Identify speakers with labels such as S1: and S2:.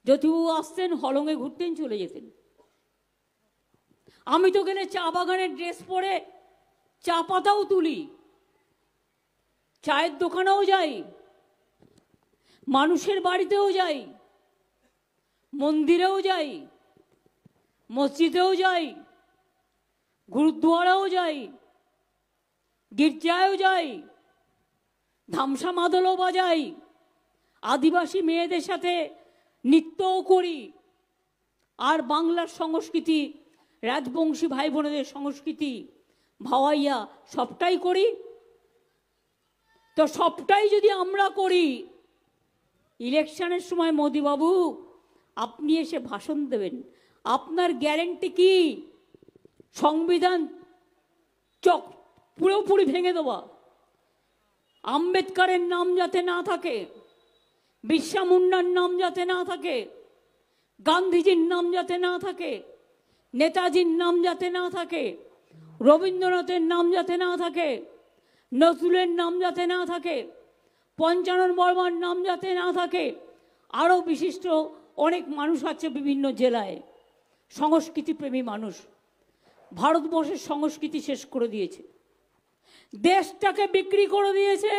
S1: জ্যোতিবাবু আসতেন, হলঙে ঘুরতেন, চলে যেতেন। আমি তো গেলে চা বাগানের ড্রেস পরে চা পাতাও তুলি, চায়ের দোকানেও যাই, মানুষের বাড়িতেও যাই, মন্দিরেও যাই, মসজিদেও যাই, গুরুদ্বারাও যাই, গির্জায়ও যাই, ধামসা মাদলও বাজাই, আদিবাসী মেয়েদের সাথে নৃত্যও করি, আর বাংলার সংস্কৃতি, রাজবংশী ভাই বোনেদের সংস্কৃতি, ভাওয়াইয়া সবটাই করি। তো সবটাই যদি আমরা করি, ইলেকশনের সময় মোদিবাবু আপনি এসে ভাষণ দেবেন, আপনার গ্যারেন্টি কি সংবিধান পুরোপুরি ভেঙে দেওয়া? আম্বেদকরের নাম যাতে না থাকে, বিরসা মুন্ডার নাম যাতে না থাকে, গান্ধীজির নাম যাতে না থাকে, নেতাজির নাম যাতে না থাকে, রবীন্দ্রনাথের নাম যাতে না থাকে, নজরুলের নাম যাতে না থাকে, পঞ্চানন বর্মার নাম যাতে না থাকে, আরও বিশিষ্ট অনেক মানুষ আছে বিভিন্ন জেলায়, সংস্কৃতিপ্রেমী মানুষ। ভারতবর্ষের সংস্কৃতি শেষ করে দিয়েছে, দেশটাকে বিক্রি করে দিয়েছে।